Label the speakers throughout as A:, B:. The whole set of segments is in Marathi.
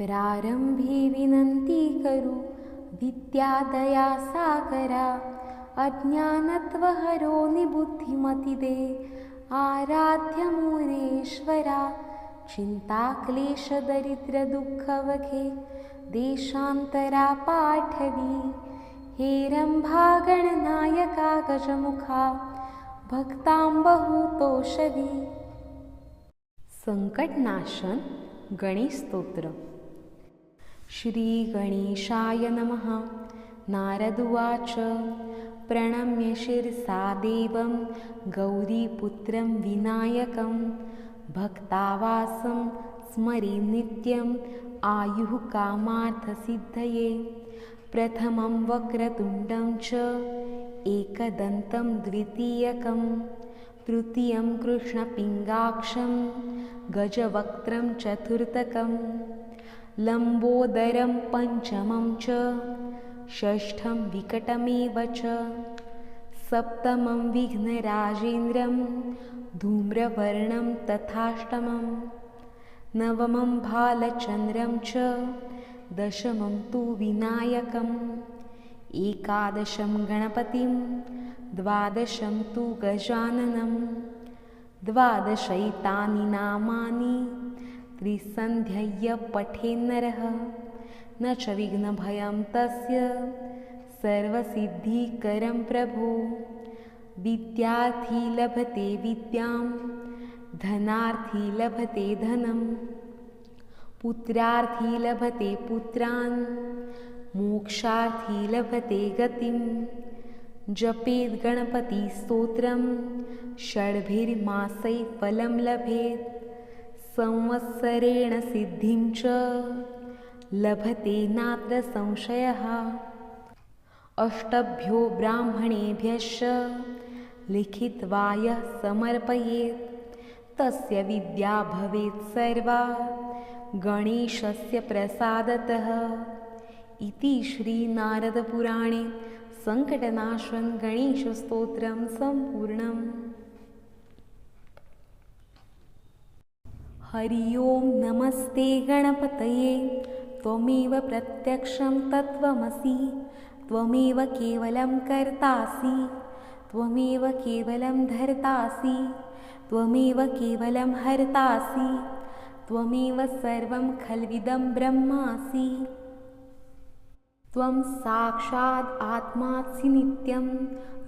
A: प्रारंभे विनंती करू विद्यादया सागरा, अज्ञानत्वहरो निबुद्धिमति दे आराध्य मुरेश्वरा, चिंताक्लेशदरिद्रदुःखवखे देशांतरा पाठवी, हेरंभागणनायका गजमुखा भक्तांबहुतोषवी। संकटनाशन गणेश स्तोत्र। श्री गणेशाय नमः। नारद उवाच प्रणम्य शिरसा देवं गौरीपुत्रं विनायकं, भक्तावासं स्मरे नित्यम् आयुः कामार्थसिद्धये। प्रथमं वक्रतुण्डं च एकदन्तं द्वितीयकं, तृतीयं कृष्णपिङ्गाक्षं गजवक्त्रं चतुर्थकं, लम्बोदरं पञ्चमं च षष्ठं विकटमेव च, सप्तमं विघ्नराजेन्द्रं धूम्रवर्णं तथाष्टमं, नवमं भालचन्द्रं च दशमं तु विनायकम्, एकादशं गणपतिं द्वादशं तु गजाननं, द्वादशैतानि नामानि त्रिसन्ध्यय्य पठेन्नरः, न च विघ्नभयं तस्य सर्वसिद्धिकरं प्रभो। विद्यार्थी लभते विद्यां धनार्थी लभते धनं, पुत्रार्थी लभते पुत्रान् मोक्षार्थी लभते गतिं। जपेद् गणपतिस्तोत्रं षड्भिर्मासैः फलं लभेत्, संवत्सरेण सिद्धिं च लभते नात्र संशयः। अष्टभ्यो ब्राह्मणेभ्यश्च लिखित्वा यः समर्पयेत्, तस्य विद्या भवेत् सर्वा गणेशस्य प्रसादतः। इति श्री नारदपुराणे संकटनाशन गणेशस्तोत्रं सम्पूर्णम्। हरि ओं नमस्ते गणपतये। त्वमेव प्रत्यक्षं तत्त्वमसि, त्वमेव केवलं कर्तासि, त्वमेव केवलं धर्तासि, त्वमेव केवलं हर्तासि, त्वमेव सर्वं खल्विदं ब्रह्मासि। त्वं साक्षात् आत्मासि नित्यं,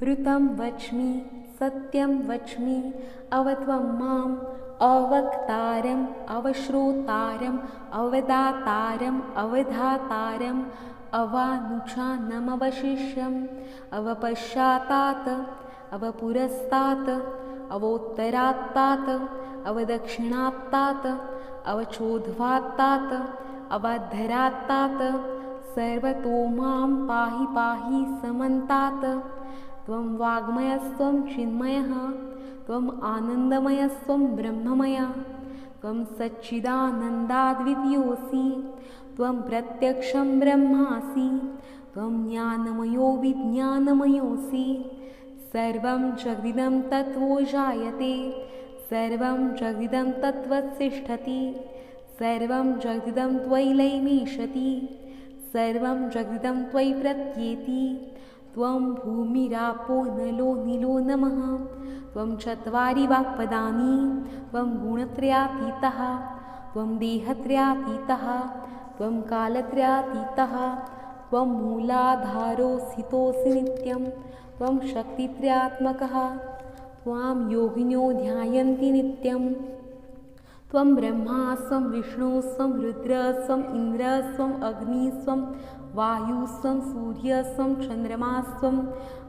A: ऋतं वच्मि सत्यं वच्मि, अवत्वं माम् अवक्तारम् अवश्रोतारम् अवदातारम् अवधातारम् अवानुचानमवशिष्यम् अवपश्चातात् अवपुरस्तात् अवोत्तरात्तात् अवदक्षिणात्तात् अवचोद्ध्वात्तात् अवाद्धरात्तात् सर्वतो मां पाहि पाहि समन्तात्। त्वं वाङ्मयस्त्वं चिन्मयः, त्वम् आनन्दमयस्त्वं ब्रह्ममय, त्वं सच्चिदानन्दाद्वितीयोऽसि, त्वं प्रत्यक्षं ब्रह्मासि, त्वं ज्ञानमयो विज्ञानमयोऽसि। सर्वं जगदिदं तत्त्वो जायते, सर्वं जगदिदं तत्त्वतिष्ठति, सर्वं जगदिदं त्वयि लयमीशति, सर्वं जगदिदं त्वयि प्रत्येति। त्वं भूमिरापो नलो नीलो नमः, त्वं चत्वारि वाक्पदानि, त्वं गुणत्रयातीतः, त्वं देहत्रयातीतः, त्वं कालत्रयातीतः, त्वं मूलाधारोऽस्थितोऽसि नित्यं, त्वं शक्तित्रयात्मकः, त्वां योगिनो ध्यायन्ति नित्यं। त्वं ब्रह्मा स्वं विष्णुः स्वं रुद्रः स्वं इन्द्रः स्वं अग्निः स्वं वायुः स्वं सूर्यः स्वं चन्द्रमाः स्वं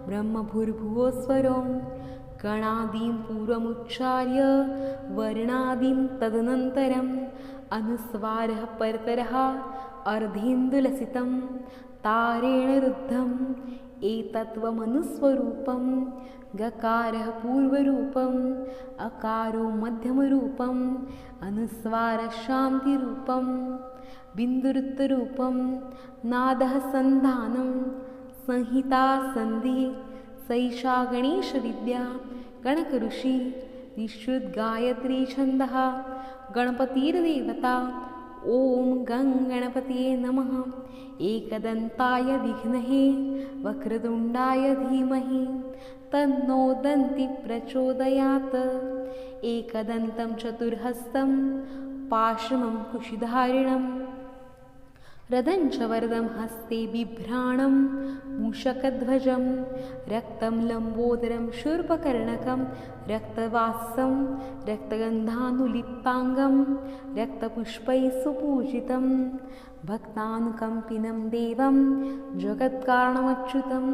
A: ब्रह्मभूर्भुवस्वरं। गणादिं पूर्वमुच्चार्य वर्णादिं तदनन्तरम् अनुस्वारः परतरः अर्धेन्दुलसितं तारेण रुद्धम् एतत्त्वमनुस्वरूपं। गकारः पूर्वरूपम् अकारो मध्यमरूपम् अनुस्वारः शान्तिरूपम् बिन्दुरुत्तरूपं नादः सन्धानं संहिता सन्धिः सैषा गणेशविद्या गणकऋषि विशुद्ध गायत्री छन्दः गणपतिर्देवता ॐ गणपतये नमः। एकदन्ताय विघ्नहे वक्रतुण्डाय धीमहि तन्नो दन्ति प्रचोदयात्। एकदन्तं चतुर्हस्तं पाशमं कुशिधारिणं रदञ्च वरदं हस्ते बिभ्राणं मूषकध्वजं रक्तं लम्बोदरं शूर्पकर्णकं रक्तवासं रक्तगन्धानुलिप्ताङ्गं रक्तपुष्पैः सुपूजितं भक्तानुकम्पिनं देवं जगत्कारणमच्युतम्।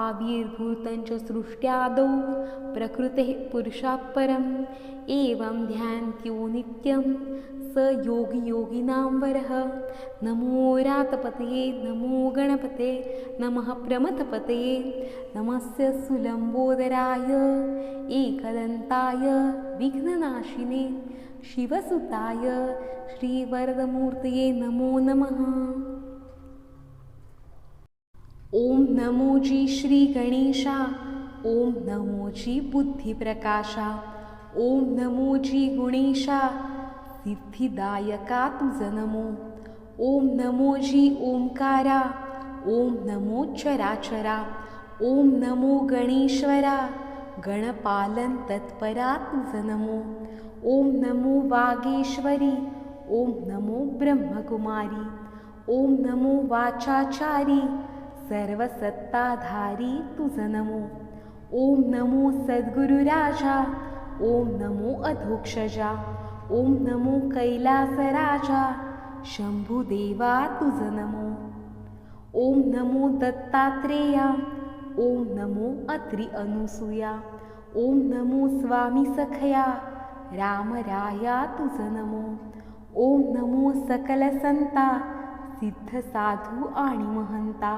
A: आविर्भूतं च सृष्ट्यादौ प्रकृतेः पुरुषात् परम् एवं ध्यान्त्यो नित्यं स योगी योगिनां वरः। नमो रातपतये नमो गणपते नमः प्रमथपतये नमस्य सुलम्बोदराय एकदन्ताय विघ्ननाशिने शिवसुताय श्रीवरदमूर्तये नमो नमः। ॐ नमो जी श्री गणेशा, ॐ नमो जी बुद्धिप्रकाशा, ॐ नमो जी गुणेशा सिद्धिदायका तुझ नमो। ॐ नमो जी ओंकारा, ॐ नमो चराचरा, ॐ नमो गणेश्वरा गणपालन तत्परा तुझ नमो। ॐ नमो वागेश्वरी, ॐ नमो ब्रह्मकुमारी, ॐ नमो वाचाचारी सर्वसत्ताधारी तुझ नमो। ॐ नमो सद्गुरुराजा, ॐ नमो अधोक्षजा, ॐ नमो कैलासराजा शंभुदेवा तुझ नमो। ॐ नमो दत्तात्रेया, ॐ नमो अत्रि अनुसूया, ॐ नमो स्वामी सखया रामराया तुझ नमो। ॐ नमो सकल संता सिद्ध साधू आणि महंता,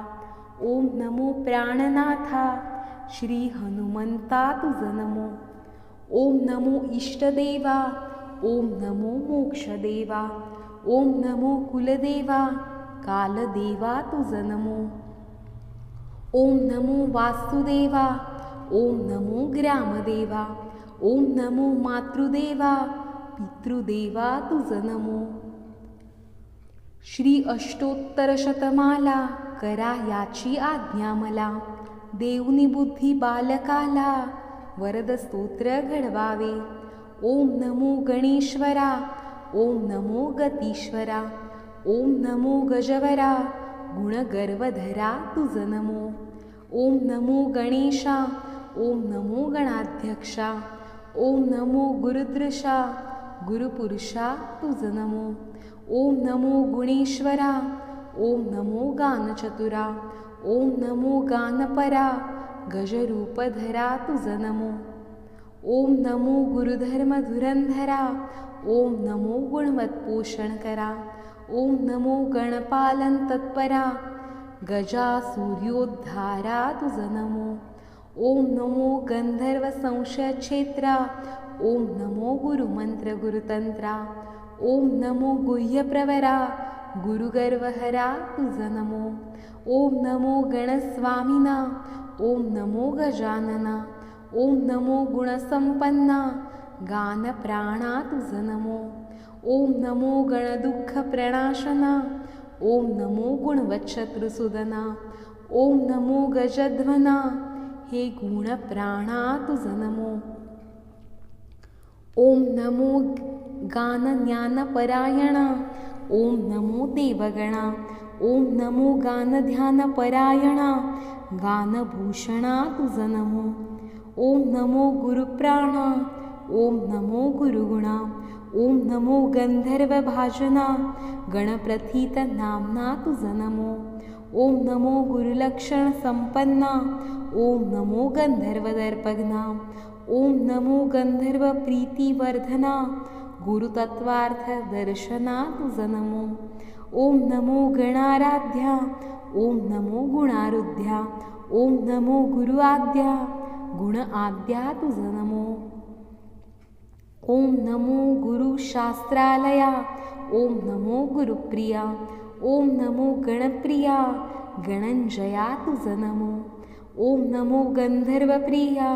A: ॐ नमो प्राणनाथा श्री हनुमंता तुझ नमो। ॐ नमो इष्टदेवा, ॐ नमो मोक्षदेवा, ॐ नमो कुलदेवा कालदेवा तुझ नमो। ॐ नमो वासुदेवा, ॐ नमो ग्रामदेवा, ॐ नमो मातृदेवा पितृदेवा तुझ नमो। श्री अष्टोत्तरशतमाला करा याची आज्ञा मला, देऊनी बुद्धी बालकाला वरद स्तोत्र घडवावे। ॐ नमो गणेश्वरा, ॐ नमो गतीश्वरा, ॐ नमो गजवरा गुणगर्वधरा तुझ नमो। ॐ नमो गणेशा, ॐ नमो गणाध्यक्षा, ॐ नमो गुरुदृशा गुरुपुरुषा तुझ नमो। ॐ नमो गुणेश्वरा, ॐ नमो गानचतुरा, ॐ नमो गानपरा गजरूपधरा तुझ नमो। ॐ नमो गुरुधर्मधुरंधरा, ॐ नमो गुणवत्पोषणकरा, ॐ नमो गणपालन तत्परा गजा सूर्योद्धारा तुझ नमो। ॐ नमो गंधर्व संशयक्षेत्रा, ॐ नमो गुरुमंत्र गुरुतंत्रा, ॐ नमो गुह्यप्रवरा गुरुगर्वहरा तुझ नमो। ॐ नमो गणस्वामिना, ॐ नमो गजानना, ॐ नमो गुणसंपन्ना गानप्राणा तुझ नमो। ॐ नमो गणदुःखप्रणाशना, ॐ नमो गुणवच्छत्रुसुदना, ॐ नमो गजध्वना हे गुणप्राणा तुझ नमो। ॐ नमो गानज्ञानपरायणा, ॐ नमो देवगणा, ॐ नमो गानध्यानपरायणा गानभूषणा तुझ नमो। ॐ नमो गुरुप्राणा, ॐ नमो गुरुगुणा, ॐ नमो गंधर्वभाजना गणप्रथित नामना तुझ नमो। ॐ नमो गुरुलक्षणसंपन्ना, ॐ नमो गंधर्वदर्पघ्ना, ॐ नमो गंधर्वप्रीतिवर्धना गुरुतत्त्वार्थदर्शना तुझ नमो। ॐ नमो गणाराध्या, ॐ नमो गुणारुध्या, ॐ नमो गुरुआद्या गुण आद्या तुझ नमो। ॐ नमो गुरुशास्त्रालया, ॐ नमो गुरुप्रिया, ॐ नमो गणप्रिया गणंजया तुझ नमो। ॐ नमो गंधर्वप्रिया,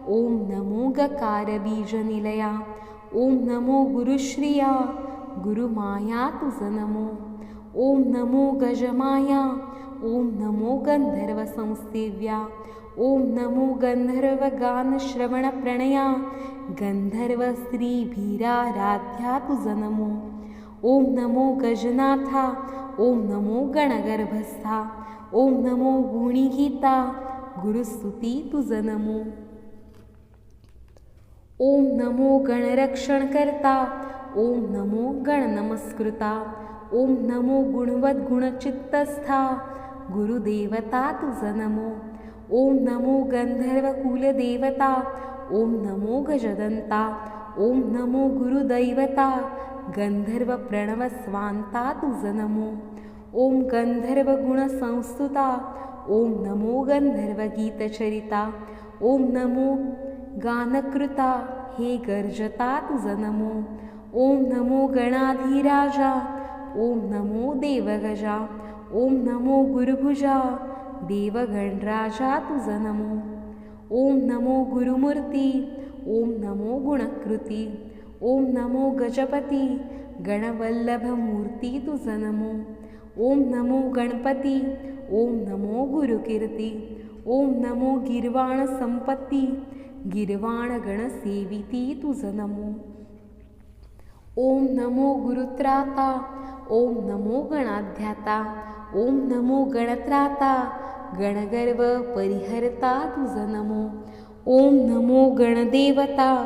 A: ॐ नमो गकारबीजनिलया, ॐ नमो गुरुश्रिया गुरुमाया तुझ नमो. ओम नमो गजमाया. ओम नमो गंधर्व संसेव्या. ओम नमो गंधर्व गान श्रवण प्रणया. गंधर्व स्त्री भीराराध्या तुझ नमो. ओम नमो गजनाथा. ओम नमो गणगर्भस्था. ओम नमो गुणीगीता. गुरुस्तुती तुझ नमो. ओम नमो गणरक्षणकर्ता. ओम नमो गणनमस्कृता. ओम नमो गुणवद गुणचित्तस्था. गुरुदेवता तुझ नमो. ओम नमो गंधर्व कुलदेवता. ओम नमो गजदंता. ओम नमो गुरुदैवता. गंधर्व प्रणव स्वांता तुझ नमो. ओम गंधर्व गुणसंस्तुता. ओम नमो गंधर्व गीतचरिता. ओम नमो गानकृता. हे गर्जता तुझ नमो. ओम नमो गणाधिराजा. ओम नमो देवगजा. ओम नमो गुरुभुजा. देवगणराजा तुझ नमो. ओम नमो गुरुमूर्ती. ओम नमो गुणकृती. ओम नमो गजपती. गणवल्लभमूर्ती तुझ नमो. ओम नमो गणपती. ओम नमो गुरुकीर्ती. ओम नमो गिर्वाण संपत्ती. गिर्वाण गणसेविती तुझ नमो. ओम नमो गुरुत्राता. ओम नमो गणाध्याता. ओम नमो गणत्राता. गणगर्व परिहर्ता तुझ नमो. ओम नमो गणदेवता.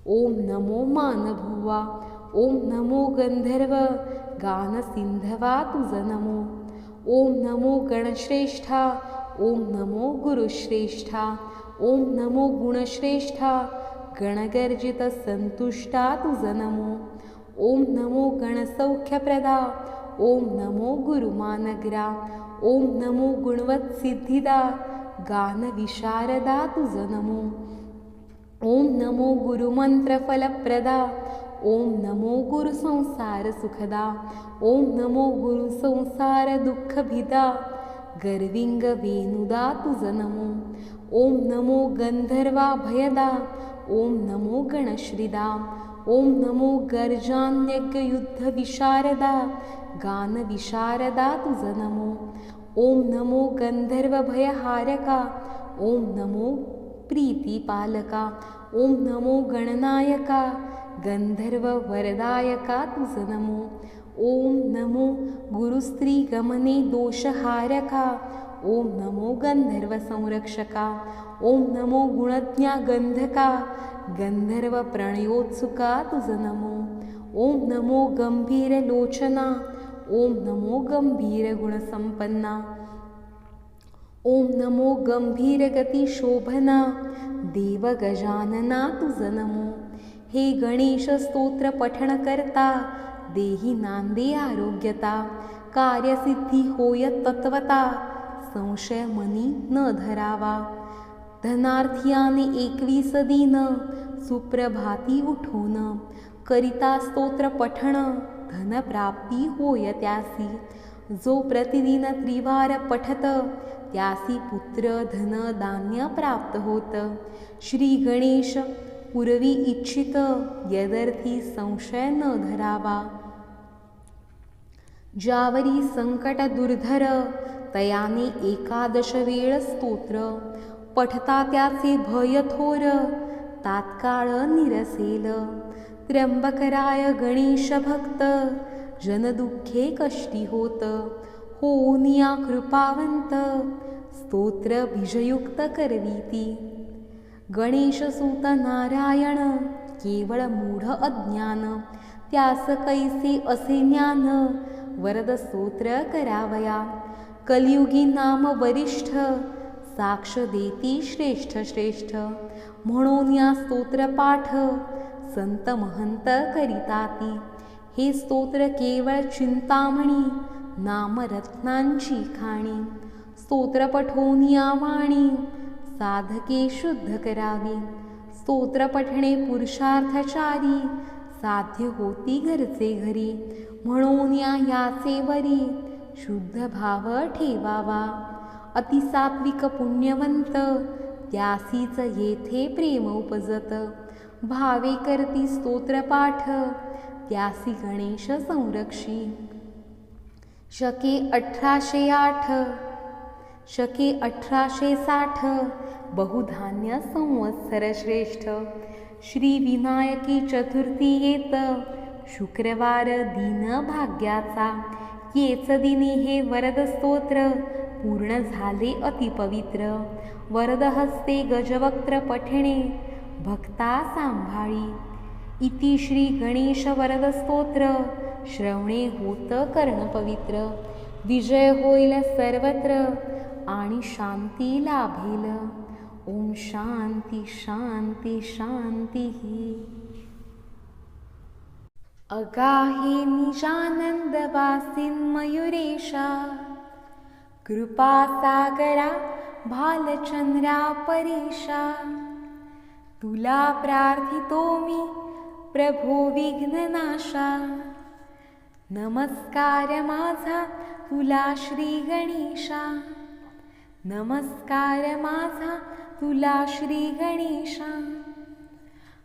A: ओम नमो मानभुवा. ओम नमो गंधर्व गानसिंधवा तुझ नमो. ओम नमो गणश्रेष्ठा. ओम नमो गुरुश्रेष्ठा. ओम नमो गुणश्रेष्ठा. गणगर्जित संतुष्टा तुझ नमो. ओम नमो गणसौख्यप्रदा. ओम नमो गुरुमानग्रा. ओम नमो गुणवत्सिद्धिदा. गानविशारदा तुझ नमो. ओम नमो गुरुमंत्रफलप्रदा. ओम नमो गुरुसंसार सुखदा. ओम नमो गुरुसंसार दुःखभिदा. गर्विंग वेणुदा तुझ नमो. ओम नमो गंधर्वाभयदा. ओम नमो गणश्रीदा. ओम नमो गर्जान्यज्ञ युद्ध विशारदा. गान विशारदा तुझ नमो. ओम नमो गंधर्वभयहारका. ओम नमो प्रीतिपालका. ओम नमो गणनायका. गंधर्व वरदायका तुझ नमो. ओम नमो गुरुस्त्री गमने दोषहारका. ओम नमो गंधर्व संरक्षका. ओम नमो गुणज्ञा गंधका. गंधर्व प्रणयोत्सुका तुझ नमो. ओम नमो गंभीर लोचना. ओम नमो गंभीर गुणसंपन्ना. ओम नमो गंभीर गती शोभना. देव गजानना तुझ नमो. हे गणेश स्तोत्र पठण करता. देही नांदे आरोग्यता. कार्यसिद्धी होय तत्वता. संशय मनी न धरावा. धनार्थियाने 21 दिन. सुप्रभाती उठून करिता स्तोत्र पठण. धनप्राप्ती होय त्यासी. जो प्रतिदिन त्रिवार पठत. त्यासी पुत्र धन धान्य प्राप्त होत. श्री गणेश पूर्वी इच्छित. यदर्थी संशय न धरावा. ज्यावरी संकट दुर्धर. तयाने 11 वेळ स्तोत्र पठता त्याचे भय थोर. तात्काळ निरसेल. त्र्यंबकराय गणेश भक्त. जनदुःखे कष्टी होत. होनिया कृपावंत. स्तोत्र बीजयुक्त करवीती. गणेशसूत नारायण. केवळ मूढ अज्ञान. त्यास कैसे असे ज्ञान. वरद स्तोत्र करावया. कलियुगी नाम वरिष्ठ. साक्ष देती श्रेष्ठ श्रेष्ठ. म्हणून या स्तोत्र पाठ. संत महंत करिताती. हे स्तोत्र केवळ चिंतामणी. नामरत्नांची खाणी. स्तोत्र पठवून या वाणी. साधके शुद्ध करावी. स्तोत्र पठणे पुरुषार्थचारी. साध्य होती घरचे घरी. म्हणून याचे वरी. शुद्ध भाव ठेवावा. अतिसात्विक पुण्यवंत. त्यासीच येथे प्रेम उपजत. भावे करती स्तोत्रपाठ त्यासी गणेश संरक्षी. शके 1860 बहुधान्य संवत्सर श्रेष्ठ. श्री विनायकी चतुर्थी येत शुक्रवार दिन भाग्याचा. येच दिनी हे वरद स्तोत्र पूर्ण झाले अतिपवित्र. वरद हस्ते गजवक्त्र पठणे भक्ता सांभाळी. इति श्री गणेश वरद स्तोत्र श्रवणे होत कर्ण पवित्र. विजय होईल सर्वत्र आणि शांती लाभेल. ओम शांती शांती शांती. अगाहे निजानंद वासिन मयुरेशा. कृपा सागरा भालचंद्रा परेशा. तुला प्रार्थितो मी प्रभो विघ्ननाशा. नमस्कार माझा तुला श्री गणेशा. नमस्कार माझा तुला श्री गणेशा.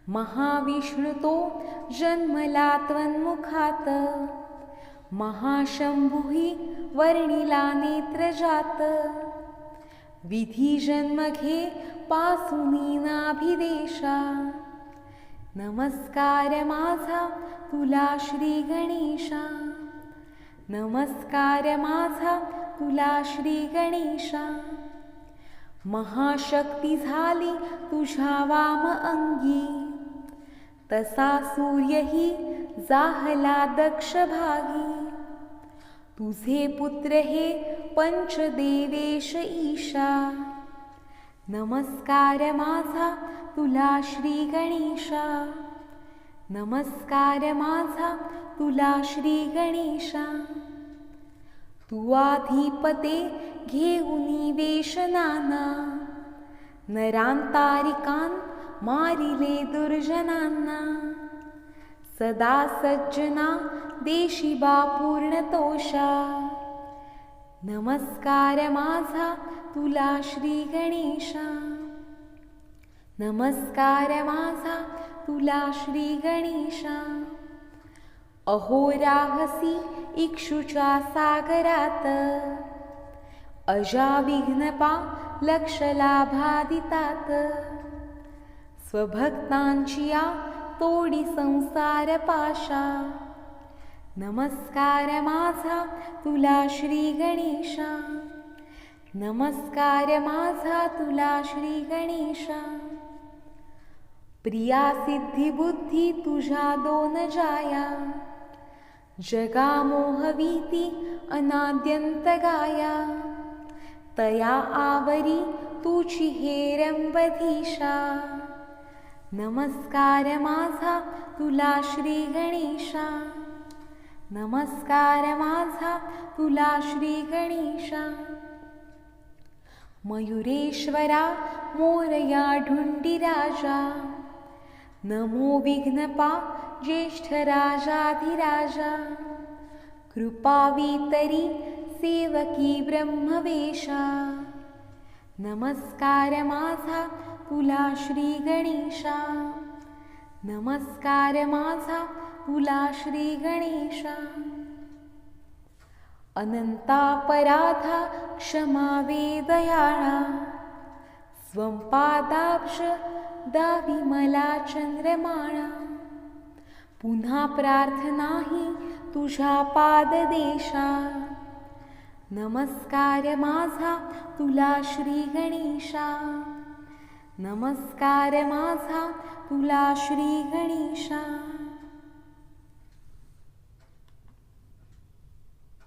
A: महाविष्णु तो जन्मला त्वन्मुखात. महाशंभुही वर्णिला नेत्रजात. विधी जन्म घे पासुनी नाभिदेशा. नमस्कार माझा तुला श्री गणेशा. नमस्कार माझा तुला श्री गणेशा. महाशक्ती झाली तुझ्या वाम अंगी. तसा सूर्यही जाहला दक्ष भागी. तुझे पुत्र हे पंचदेवेश ईशा. नमस्कार माझा तुला श्री गणेशा. नमस्कार माझा तुला श्री गणेशा. तू आधिपते घेऊनी वेश नाना. नरांतारिकान मारिले दुर्जनांना. सदा सज्जना देशी बा पूर्णतोषा. नमस्कार माझा तुला श्री गणेशा. नमस्कार माझा तुला श्री गणेशा. अहोराहसी इक्षुच्या सागरात. अजाविघ्नपा लक्ष लाभादितात. स्वभक्तांची या तोडी संसार पाशा. नमस्कार माझा तुला श्री गणेशा. नमस्कार माझा तुला श्री गणेशा. प्रिया सिद्धी बुद्धी तुझ्या दोन जाया. जगा मोहवीती अनाद्यंत गाया. तया आवरी तुझी हेरंबधीशा. नमस्कार माझा तुला श्री गणेशा. नमस्कार माझा तुला श्री गणेशा. मयुरेश्वरा मोरया ढुंडीराजा. नमो विघ्नपा ज्येष्ठ राजाधिराजा. कृपावितरी सेवकी ब्रह्मवेशा. नमस्कार माझा तुला श्री गणेशा. नमस्कार माझा तुला श्री गणेशा. अनंतापराधा क्षमा वेदयाळा. स्वंपादाब्ज दावी मला चंद्रमाळा. पुन्हा प्रार्थनाही तुझ्या पाददेशा. नमस्कार माझा तुला श्री गणेशा. नमस्कार माझा तुला श्री गणेशा.